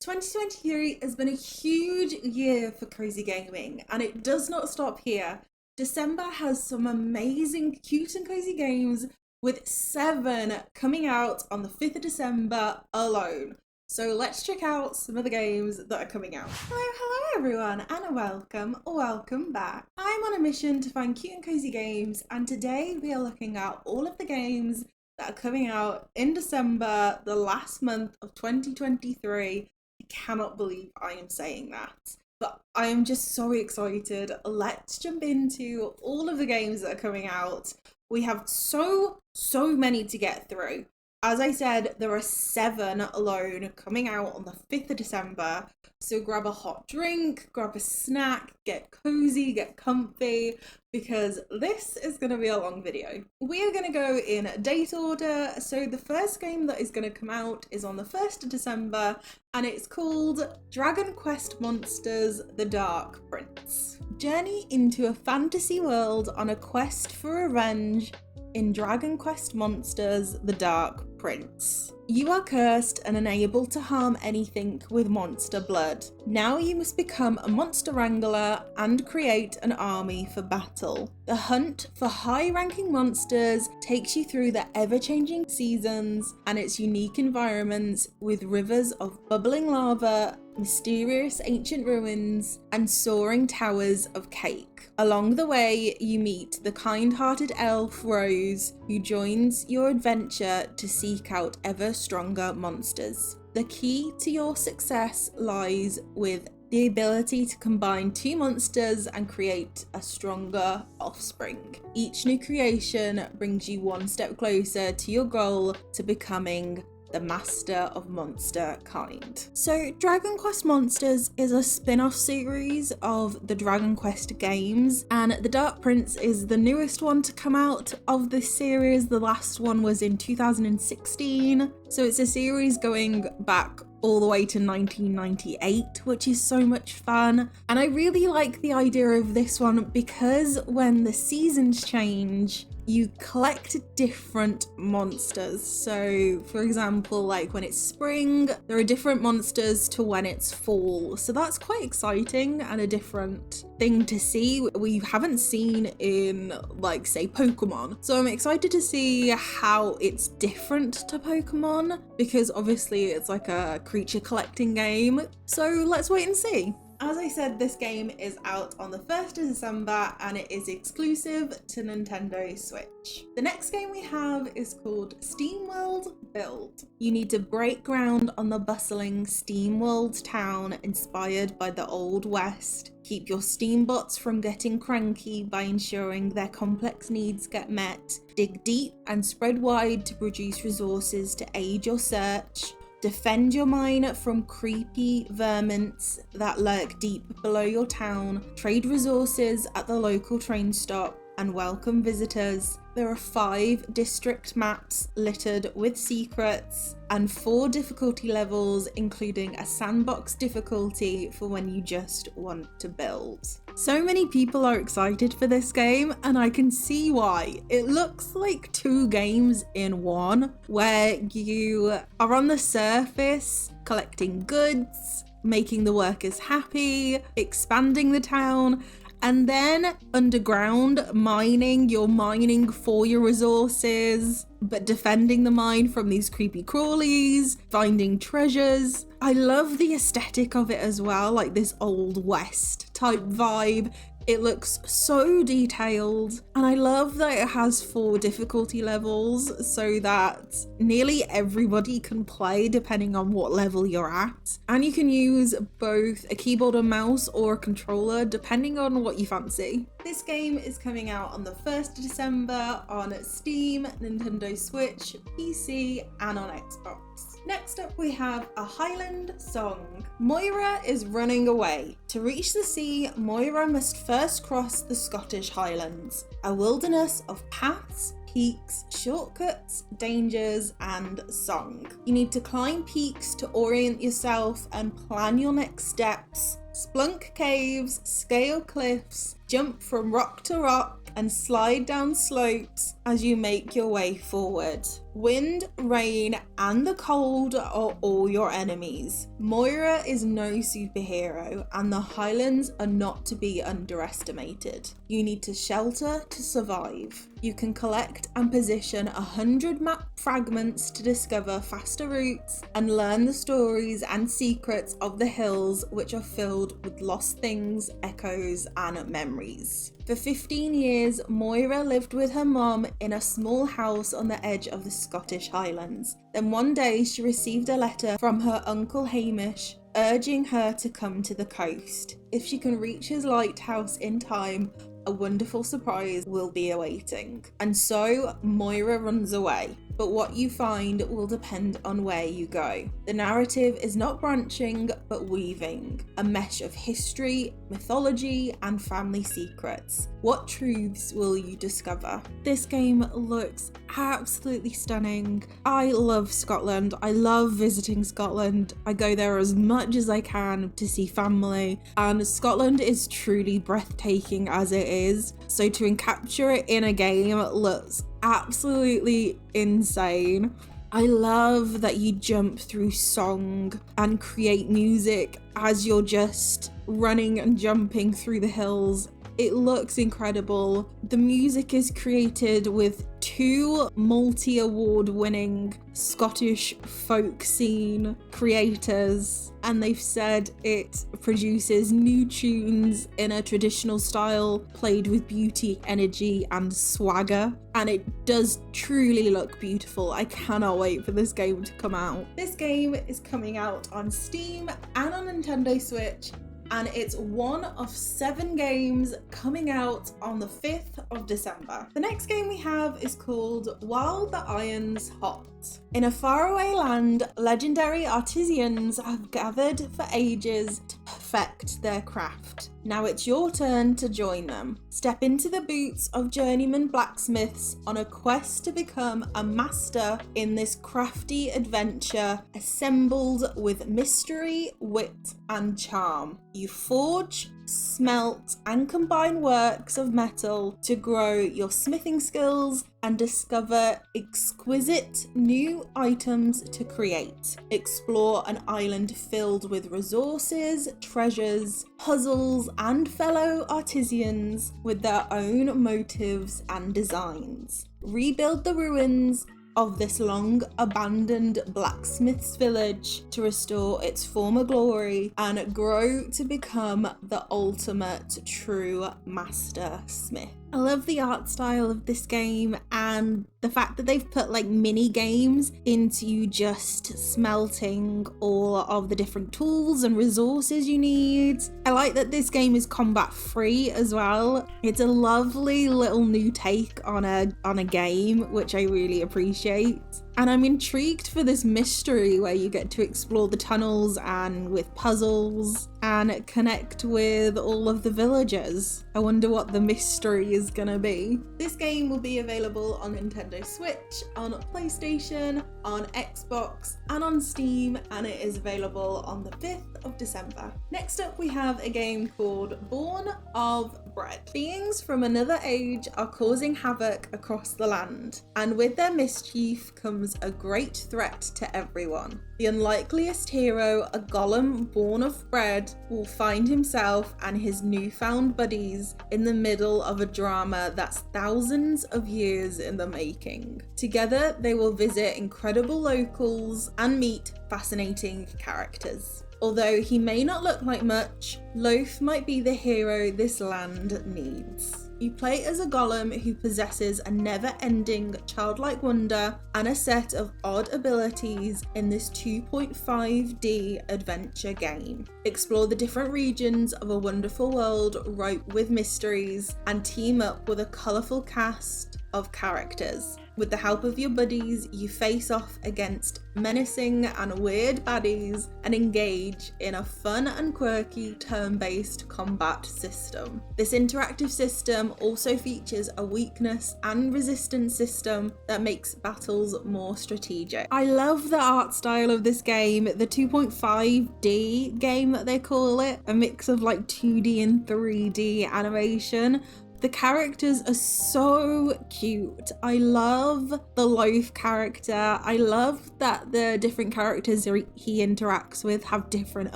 2023 has been a huge year for cozy gaming, and it does not stop here. December has some amazing cute and cozy games, with 7 coming out on the 5th of December alone. So let's check out some of the games that are coming out. Hello everyone, and welcome back. I'm on a mission to find cute and cozy games, and today we are looking at all of the games that are coming out in December, the last month of 2023. I cannot believe I am saying that, but I am just so excited. Let's jump into all of the games that are coming out. We have so many to get through. As I said, there are 7 alone coming out on the 5th of December. So grab a hot drink, grab a snack, get cozy, get comfy, because this is going to be a long video. We are going to go in date order. So the first game that is going to come out is on the 1st of December, and it's called Dragon Quest Monsters: The Dark Prince. Journey into a fantasy world on a quest for revenge in Dragon Quest Monsters: The Dark Prince. You are cursed and unable to harm anything with monster blood. Now you must become a monster wrangler and create an army for battle. The hunt for high-ranking monsters takes you through the ever-changing seasons and its unique environments, with rivers of bubbling lava, mysterious ancient ruins, and soaring towers of cake. Along the way, you meet the kind-hearted elf Rose, who joins your adventure to seek out ever stronger monsters. The key to your success lies with the ability to combine 2 monsters and create a stronger offspring. Each new creation brings you one step closer to your goal to becoming the master of monster kind. So Dragon Quest Monsters is a spin-off series of the Dragon Quest games, and The Dark Prince is the newest one to come out of this series. The last one was in 2016, so it's a series going back all the way to 1998, which is so much fun. And I really like the idea of this one because when the seasons change, you collect different monsters. So for example, like when it's spring, there are different monsters to when it's fall. So that's quite exciting and a different thing to see we haven't seen in, like, say, Pokemon. So I'm excited to see how it's different to Pokemon, because obviously it's like a creature collecting game. So let's wait and see. As I said, this game is out on the 1st of December and it is exclusive to Nintendo Switch. The next game we have is called SteamWorld Build. You need to break ground on the bustling SteamWorld town inspired by the Old West. Keep your Steambots from getting cranky by ensuring their complex needs get met. Dig deep and spread wide to produce resources to aid your search. Defend your mine from creepy vermins that lurk deep below your town. Trade resources at the local train stop and welcome visitors. There are 5 district maps littered with secrets and 4 difficulty levels, including a sandbox difficulty for when you just want to build. So many people are excited for this game, and I can see why. It looks like 2 games in one, where you are on the surface collecting goods, making the workers happy, expanding the town, and then underground mining. You're mining for your resources, but defending the mine from these creepy crawlies, finding treasures. I love the aesthetic of it as well, like this Old West type vibe. It looks so detailed, and I love that it has 4 difficulty levels so that nearly everybody can play depending on what level you're at. And you can use both a keyboard and mouse or a controller depending on what you fancy. This game is coming out on the 1st of December on Steam, Nintendo Switch, PC, and on Xbox. Next up we have a Highland song. Moira is running away. To reach the sea, Moira must first cross the Scottish Highlands, a wilderness of paths, peaks, shortcuts, dangers, and song. You need to climb peaks to orient yourself and plan your next steps. Splunk caves, scale cliffs, jump from rock to rock, and slide down slopes as you make your way forward. Wind, rain, and the cold are all your enemies. Moira is no superhero, and the Highlands are not to be underestimated. You need to shelter to survive. You can collect and position 100 map fragments to discover faster routes and learn the stories and secrets of the hills, which are filled with lost things, echoes, and memories. For 15 years, Moira lived with her mum in a small house on the edge of the Scottish Highlands. Then one day she received a letter from her uncle Hamish urging her to come to the coast. If she can reach his lighthouse in time, a wonderful surprise will be awaiting. And so Moira runs away. But what you find will depend on where you go. The narrative is not branching, but weaving, a mesh of history, mythology, and family secrets. What truths will you discover? This game looks absolutely stunning. I love Scotland. I love visiting Scotland. I go there as much as I can to see family, and Scotland is truly breathtaking as it is. So to capture it in a game looks absolutely insane. I love that you jump through song and create music as you're just running and jumping through the hills. It looks incredible. The music is created with two multi-award winning Scottish folk scene creators, and they've said it produces new tunes in a traditional style played with beauty, energy, and swagger, and it does truly look beautiful. I cannot wait for this game to come out. This game is coming out on Steam and on Nintendo Switch, and it's one of 7 games coming out on the 5th of December. The next game we have is called While the Iron's Hot. In a faraway land, legendary artisans have gathered for ages to perfect their craft. Now it's your turn to join them. Step into the boots of journeyman blacksmiths on a quest to become a master in this crafty adventure assembled with mystery, wit, and charm. You forge, smelt, and combine works of metal to grow your smithing skills and discover exquisite new items to create. Explore an island filled with resources, treasures, puzzles, and fellow artisans with their own motives and designs. Rebuild the ruins of this long abandoned blacksmith's village to restore its former glory and grow to become the ultimate true master smith. I love the art style of this game and the fact that they've put like mini games into just smelting all of the different tools and resources you need. I like that this game is combat free as well. It's a lovely little new take on a game, which I really appreciate. And I'm intrigued for this mystery where you get to explore the tunnels and with puzzles and connect with all of the villagers. I wonder what the mystery is gonna be. This game will be available on Nintendo Switch, on PlayStation, on Xbox, and on Steam, and it is available on the 5th of December. Next up, we have a game called Born of Bread. Beings from another age are causing havoc across the land, and with their mischief comes a great threat to everyone. The unlikeliest hero, a golem born of bread, will find himself and his newfound buddies in the middle of a drama that's thousands of years in the making. Together, they will visit incredible locals and meet fascinating characters. Although he may not look like much, Loaf might be the hero this land needs. You play as a golem who possesses a never-ending childlike wonder and a set of odd abilities in this 2.5D adventure game. Explore the different regions of a wonderful world ripe with mysteries and team up with a colourful cast of characters. With the help of your buddies, you face off against menacing and weird baddies and engage in a fun and quirky turn-based combat system. This interactive system also features a weakness and resistance system that makes battles more strategic. I love the art style of this game, the 2.5D game that they call it, a mix of like 2D and 3D animation. The characters are so cute. I love the loaf character. I love that the different characters he interacts with have different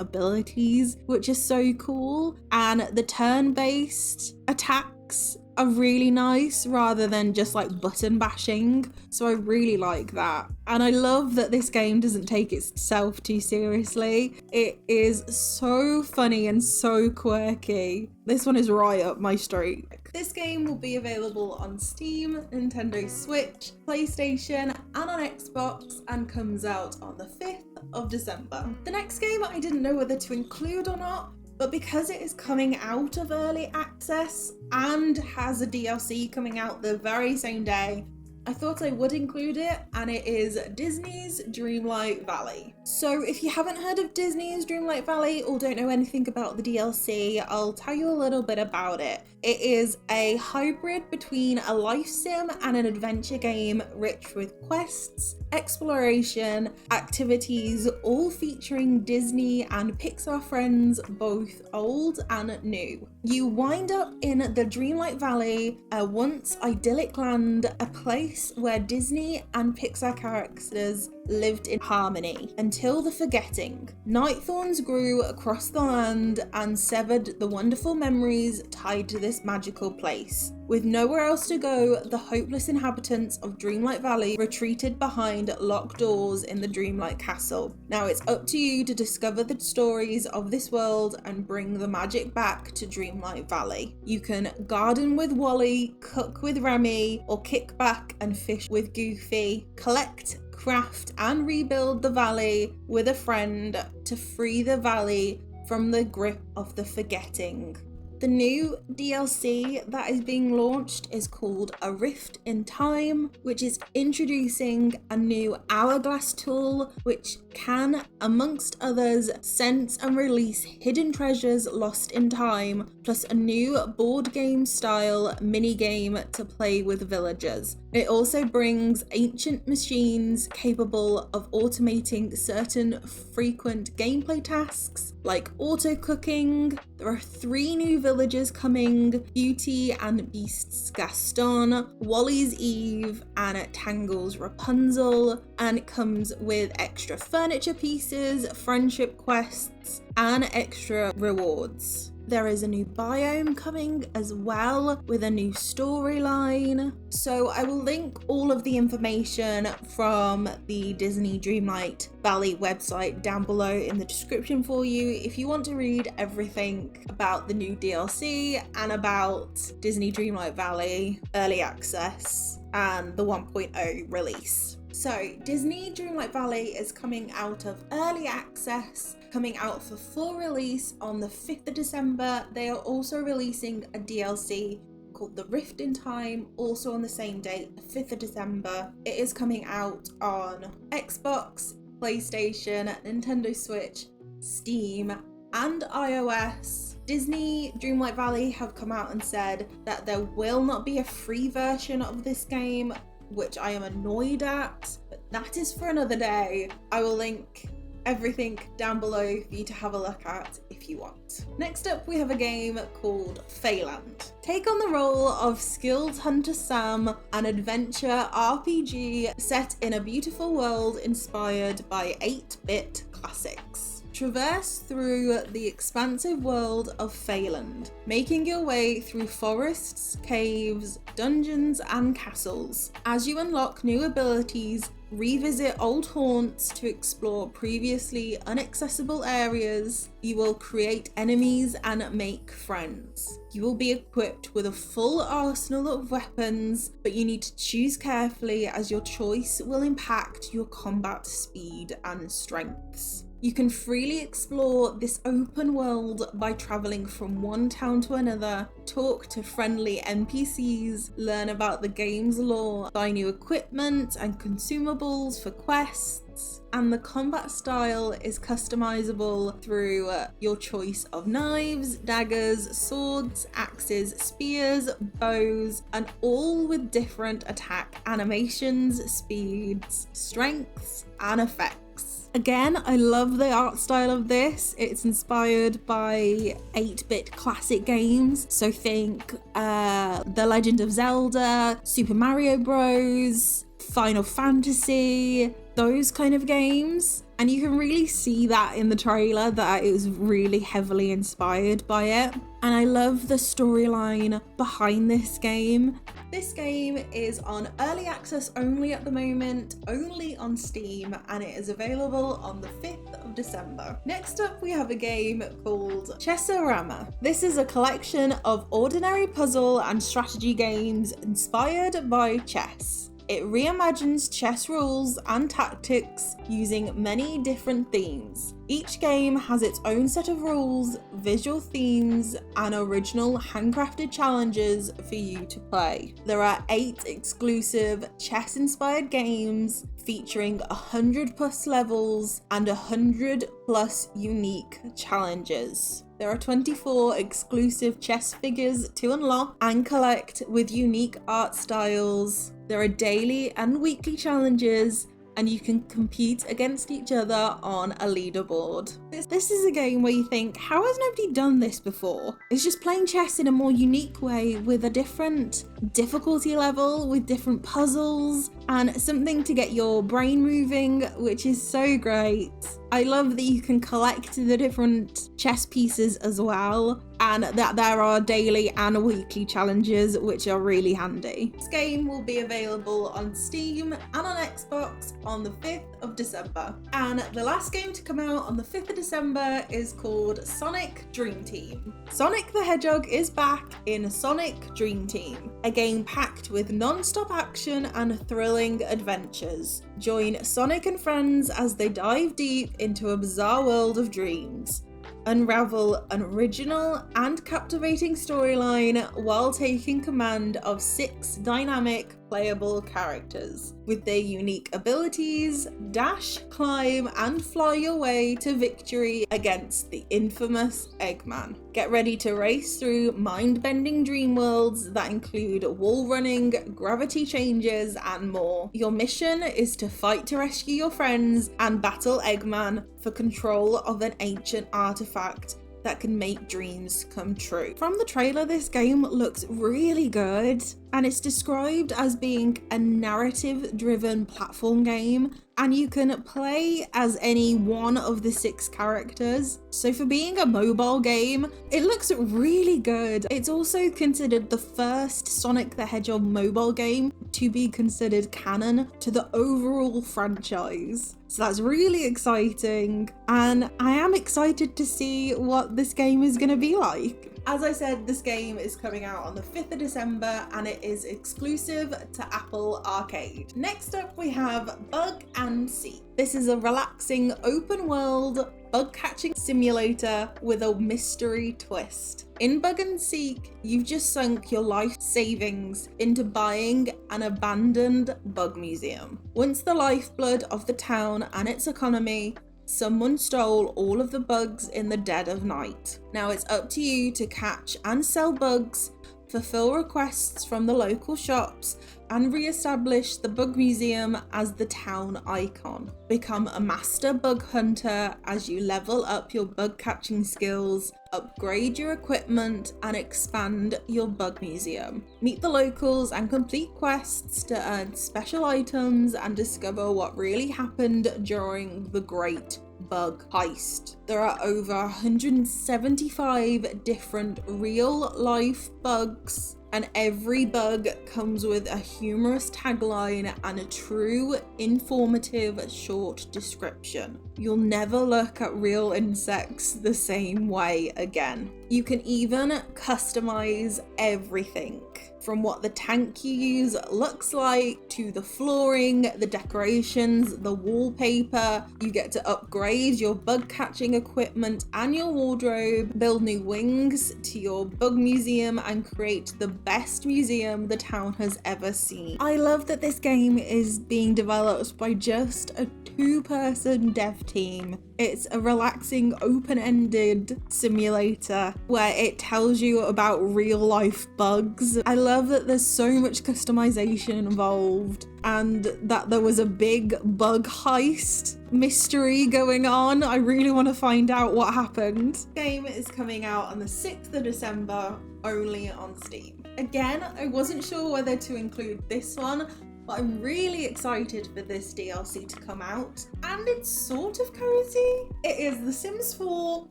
abilities, which is so cool. And the turn-based attacks are really nice rather than just like button bashing. So I really like that. And I love that this game doesn't take itself too seriously. It is so funny and so quirky. This one is right up my street. This game will be available on Steam, Nintendo Switch, PlayStation, and on Xbox, and comes out on the 5th of December. The next game I didn't know whether to include or not, but because it is coming out of early access and has a DLC coming out the very same day, I thought I would include it, and it is Disney's Dreamlight Valley. So if you haven't heard of Disney's Dreamlight Valley or don't know anything about the DLC, I'll tell you a little bit about it. It is a hybrid between a life sim and an adventure game rich with quests, exploration, activities, all featuring Disney and Pixar friends, both old and new. You wind up in the Dreamlight Valley, a once idyllic land, a place where Disney and Pixar characters lived in harmony until the forgetting. Night thorns grew across the land and severed the wonderful memories tied to this magical place. With nowhere else to go, the hopeless inhabitants of Dreamlight Valley retreated behind locked doors in the Dreamlight Castle. Now it's up to you to discover the stories of this world and bring the magic back to Dreamlight Valley. You can garden with Wally, cook with Remy, or kick back and fish with Goofy, collect, craft, and rebuild the valley with a friend to free the valley from the grip of the forgetting. The new DLC that is being launched is called A Rift in Time, which is introducing a new hourglass tool which can, amongst others, sense and release hidden treasures lost in time, plus a new board game style mini game to play with villagers. It also brings ancient machines capable of automating certain frequent gameplay tasks like auto cooking. There are 3 new villagers coming: Beauty and Beast's Gaston, Wally's Eve, and Tangle's Rapunzel, and it comes with extra furniture pieces, friendship quests, and extra rewards. There is a new biome coming as well with a new storyline. So I will link all of the information from the Disney Dreamlight Valley website down below in the description for you if you want to read everything about the new DLC and about Disney Dreamlight Valley Early Access and the 1.0 release. So Disney Dreamlight Valley is coming out of early access, coming out for full release on the 5th of December. They are also releasing a DLC called The Rift in Time, also on the same date, the 5th of December. It is coming out on Xbox, PlayStation, Nintendo Switch, Steam, and iOS. Disney Dreamlight Valley have come out and said that there will not be a free version of this game, which I am annoyed at, but that is for another day. I will link everything down below for you to have a look at if you want. Next up, we have a game called Failand. Take on the role of skilled hunter Sam, an adventure RPG set in a beautiful world inspired by 8-bit classics. Traverse through the expansive world of Failand, making your way through forests, caves, dungeons, and castles. As you unlock new abilities, revisit old haunts to explore previously inaccessible areas, you will create enemies and make friends. You will be equipped with a full arsenal of weapons, but you need to choose carefully as your choice will impact your combat speed and strengths. You can freely explore this open world by traveling from one town to another, talk to friendly NPCs, learn about the game's lore, buy new equipment and consumables for quests, and the combat style is customizable through your choice of knives, daggers, swords, axes, spears, bows, and all with different attack animations, speeds, strengths, and effects. Again, I love the art style of this. It's inspired by 8-bit classic games. So think The Legend of Zelda, Super Mario Bros, Final Fantasy, those kind of games. And you can really see that in the trailer that it was really heavily inspired by it. And I love the storyline behind this game. This game is on early access only at the moment, only on Steam, and it is available on the 5th of December. Next up, we have a game called Chessorama. This is a collection of ordinary puzzle and strategy games inspired by chess. It reimagines chess rules and tactics using many different themes. Each game has its own set of rules, visual themes, and original handcrafted challenges for you to play. There are 8 exclusive chess-inspired games featuring 100+ levels and 100+ unique challenges. There are 24 exclusive chess figures to unlock and collect with unique art styles. There are daily and weekly challenges, and you can compete against each other on a leaderboard. This is a game where you think, how has nobody done this before? It's just playing chess in a more unique way with a different difficulty level, with different puzzles, and something to get your brain moving, which is so great. I love that you can collect the different chess pieces as well, and that there are daily and weekly challenges, which are really handy. This game will be available on Steam and on Xbox on the 5th of December. And the last game to come out on the 5th of December is called Sonic Dream Team. Sonic the Hedgehog is back in Sonic Dream Team, a game packed with non-stop action and thrilling adventures. Join Sonic and friends as they dive deep into a bizarre world of dreams. Unravel an original and captivating storyline while taking command of 6 dynamic playable characters. With their unique abilities, dash, climb, and fly your way to victory against the infamous Eggman. Get ready to race through mind-bending dream worlds that include wall running, gravity changes, and more. Your mission is to fight to rescue your friends and battle Eggman for control of an ancient artifact that can make dreams come true. From the trailer, this game looks really good, and it's described as being a narrative-driven platform game, and you can play as any one of the 6 characters. So for being a mobile game, it looks really good. It's also considered the first Sonic the Hedgehog mobile game to be considered canon to the overall franchise. So that's really exciting, and I am excited to see what this game is going to be like. As I said, this game is coming out on the 5th of December and it is exclusive to Apple Arcade. Next up, we have Bug and Seek. This is a relaxing open world bug catching simulator with a mystery twist. In Bug and Seek, you've just sunk your life savings into buying an abandoned bug museum. Once the lifeblood of the town and its economy, someone stole all of the bugs in the dead of night. Now it's up to you to catch and sell bugs, fulfill requests from the local shops, and re-establish the bug museum as the town icon. Become a master bug hunter as you level up your bug catching skills, upgrade your equipment, and expand your bug museum. Meet the locals and complete quests to earn special items and discover what really happened during the Great Bug Heist. There are over 175 different real life bugs, and every bug comes with a humorous tagline and a true, informative short description. You'll never look at real insects the same way again. You can even customize everything, from what the tank you use looks like, to the flooring, the decorations, the wallpaper. You get to upgrade your bug catching equipment and your wardrobe, build new wings to your bug museum, and create the best museum the town has ever seen. I love that this game is being developed by just a 2-person dev team. It's a relaxing, open-ended simulator where it tells you about real-life bugs. I love that there's so much customization involved and that there was a big bug heist mystery going on. I really want to find out what happened. The game is coming out on the 6th of December, only on Steam. Again, I wasn't sure whether to include this one, but I'm really excited for this DLC to come out, and it's sort of cozy. It is The Sims 4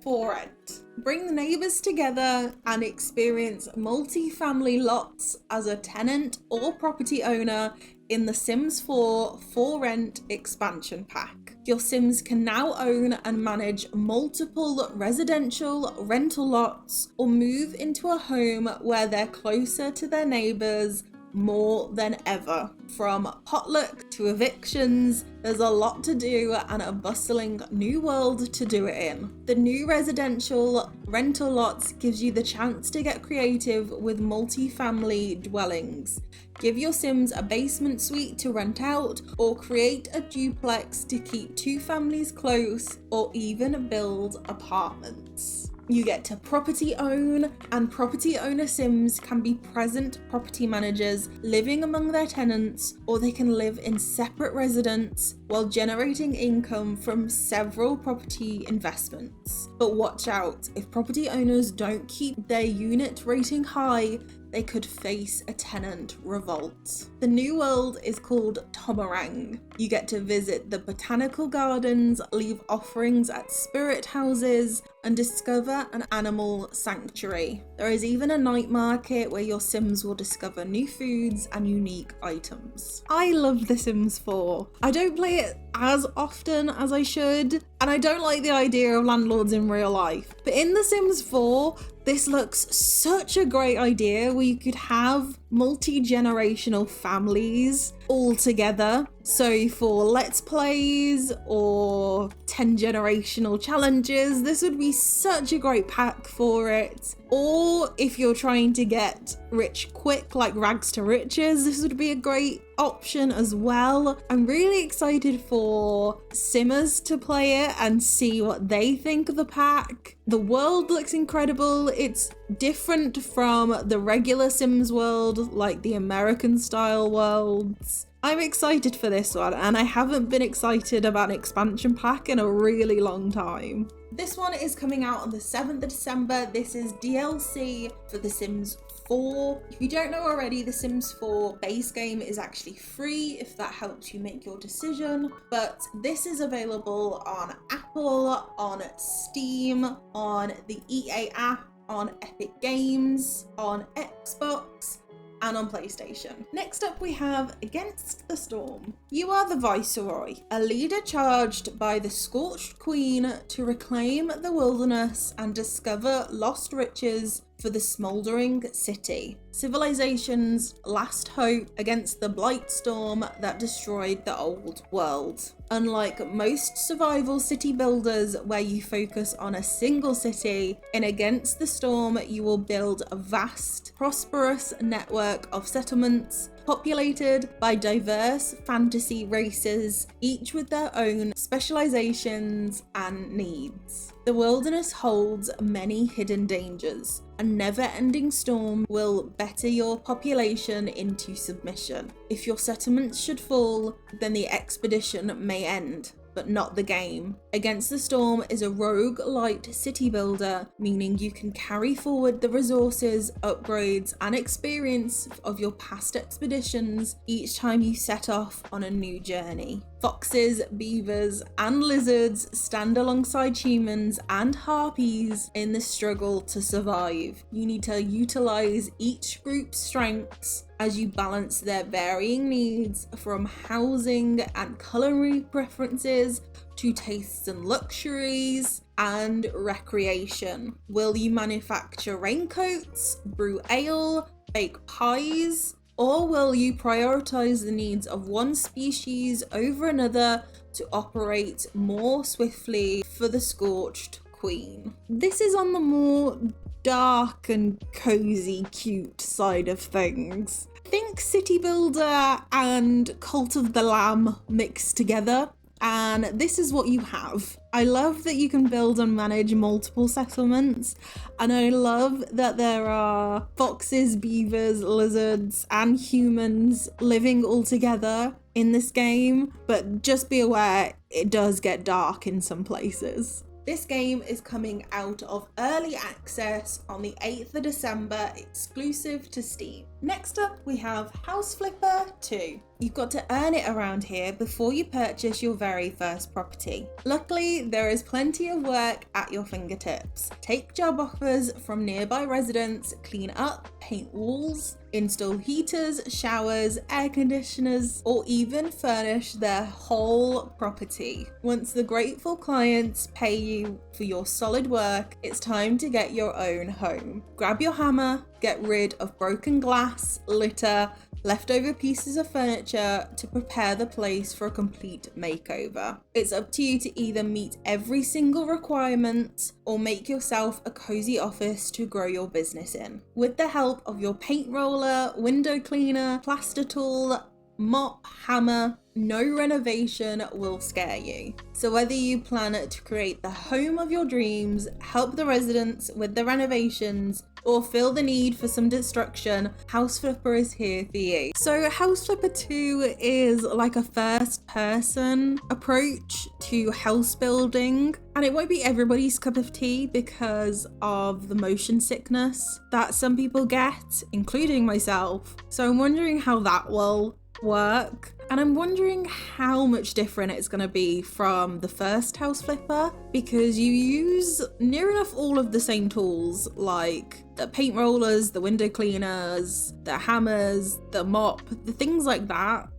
for rent. Bring the neighbours together and experience multi-family lots as a tenant or property owner in The Sims 4 for rent expansion pack. Your Sims can now own and manage multiple residential rental lots or move into a home where they're closer to their neighbours more than ever. From potluck to evictions, there's a lot to do and a bustling new world to do it in. The new residential rental lots gives you the chance to get creative with multi-family dwellings. Give your Sims a basement suite to rent out, or create a duplex to keep two families close, or even build apartments. You get to property own, and property owner Sims can be present property managers living among their tenants, or they can live in separate residents while generating income from several property investments. But watch out, if property owners don't keep their unit rating high, they could face a tenant revolt. The new world is called Tomarang. You get to visit the botanical gardens, leave offerings at spirit houses, and discover an animal sanctuary. There is even a night market where your Sims will discover new foods and unique items. I love The Sims 4. I don't play it as often as I should, and I don't like the idea of landlords in real life. But in The Sims 4, this looks such a great idea where you could have multi-generational families all together. So for Let's Plays or 10 generational challenges, this would be such a great pack for it. Or if you're trying to get rich quick, like Rags to Riches, this would be a great option as well. I'm really excited for Simmers to play it and see what they think of the pack. The world looks incredible. It's different from the regular Sims world, like the American style worlds. I'm excited for this one, and I haven't been excited about an expansion pack in a really long time. This one is coming out on the 7th of December. This is DLC for The Sims 4. If you don't know already, The Sims 4 base game is actually free, if that helps you make your decision. But this is available on Apple, on Steam, on the EA app, on Epic Games, on Xbox, and on PlayStation. Next up we have Against the Storm. You are the Viceroy, a leader charged by the Scorched Queen to reclaim the wilderness and discover lost riches for the smouldering city. Civilization's last hope against the blight storm that destroyed the old world. Unlike most survival city builders where you focus on a single city, in Against the Storm you will build a vast, prosperous network of settlements populated by diverse fantasy races, each with their own specializations and needs. The wilderness holds many hidden dangers. A never-ending storm will better your population into submission. If your settlements should fall, then the expedition may end, but not the game. Against the Storm is a rogue-light city builder, meaning you can carry forward the resources, upgrades, and experience of your past expeditions each time you set off on a new journey. Foxes, beavers, and lizards stand alongside humans and harpies in the struggle to survive. You need to utilize each group's strengths as you balance their varying needs, from housing and culinary preferences to tastes and luxuries and recreation. Will you manufacture raincoats, brew ale, bake pies, or will you prioritize the needs of one species over another to operate more swiftly for the Scorched Queen? This is on the more dark and cozy, cute side of things. Think City Builder and Cult of the Lamb mixed together. and this is what you have. I love that you can build and manage multiple settlements, and I love that there are foxes, beavers, lizards, and humans living all together in this game, but just be aware it does get dark in some places. This game is coming out of early access on the 8th of December, exclusive to Steam. Next up, we have House Flipper 2. You've got to earn it around here before you purchase your very first property. Luckily, there is plenty of work at your fingertips. Take job offers from nearby residents, clean up, paint walls, install heaters, showers, air conditioners, or even furnish their whole property. Once the grateful clients pay you for your solid work, it's time to get your own home. Grab your hammer, get rid of broken glass, litter, leftover pieces of furniture to prepare the place for a complete makeover. It's up to you to either meet every single requirement or make yourself a cozy office to grow your business in. With the help of your paint roller, window cleaner, plaster tool, mop, hammer, no renovation will scare you. So whether you plan to create the home of your dreams, help the residents with the renovations, or feel the need for some destruction, House Flipper is here for you. So House Flipper 2 is like a first person approach to house building, and it won't be everybody's cup of tea because of the motion sickness that some people get, including myself. So I'm wondering how that will work. And I'm wondering how much different it's going to be from the first House Flipper, because you use near enough all of the same tools, like the paint rollers, the window cleaners, the hammers, the mop, the things like that.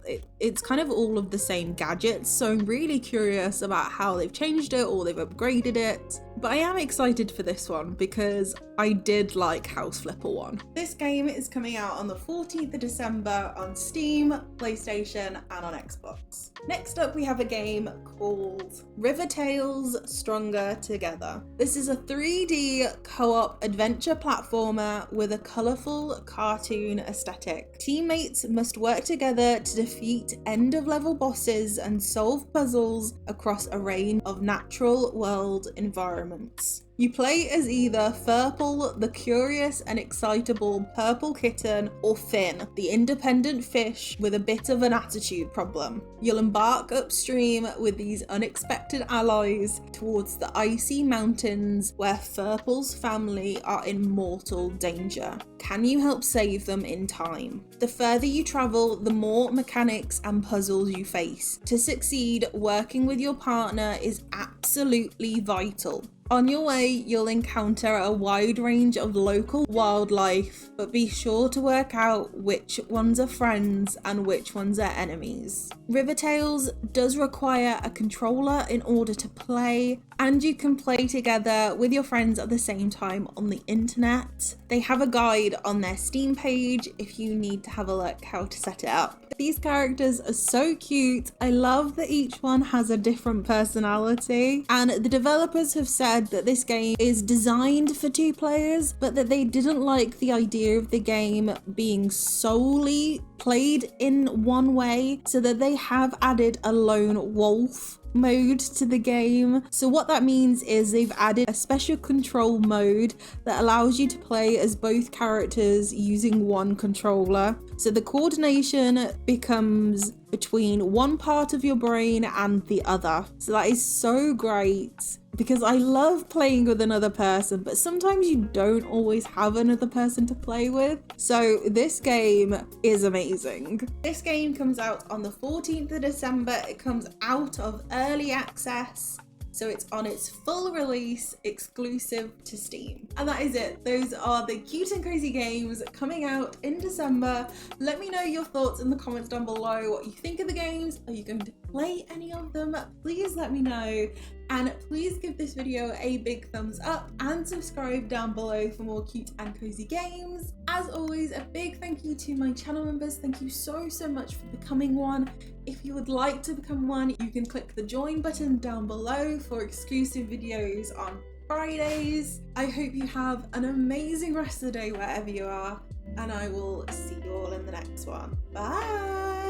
It's kind of all of the same gadgets, so I'm really curious about how they've changed it or they've upgraded it. But I am excited for this one because I did like House Flipper 1. This game is coming out on the 14th of December on Steam, PlayStation, and on Xbox. Next up, we have a game called River Tales Stronger Together. This is a 3D co-op adventure platformer with a colourful cartoon aesthetic. Teammates must work together to defeat end-of-level bosses and solve puzzles across a range of natural world environments. You play as either Furple, the curious and excitable purple kitten, or Finn, the independent fish with a bit of an attitude problem. You'll embark upstream with these unexpected allies towards the icy mountains where Furple's family are in mortal danger. Can you help save them in time? The further you travel, the more mechanics and puzzles you face. To succeed, working with your partner is absolutely vital. On your way, you'll encounter a wide range of local wildlife, but be sure to work out which ones are friends and which ones are enemies. River Tales does require a controller in order to play, and you can play together with your friends at the same time on the internet. They have a guide on their Steam page if you need to have a look how to set it up. These characters are so cute. I love that each one has a different personality, and the developers have said that this game is designed for 2 players, but that they didn't like the idea of the game being solely played in one way, so that they have added a lone wolf mode to the game. So what that means is they've added a special control mode that allows you to play as both characters using one controller. So the coordination becomes between one part of your brain and the other. So that is so great, because I love playing with another person, but sometimes you don't always have another person to play with. So this game is amazing. This game comes out on the 14th of December. It comes out of early access, so it's on its full release, exclusive to Steam. And that is it. Those are the cute and crazy games coming out in December. Let me know your thoughts in the comments down below, what you think of the games. Are you going to play any of them? Please let me know. And please give this video a big thumbs up and subscribe down below for more cute and cozy games. As always, a big thank you to my channel members. Thank you so much for becoming one. If you would like to become one, you can click the join button down below for exclusive videos on Fridays. I hope you have an amazing rest of the day wherever you are, and I will see you all in the next one. Bye!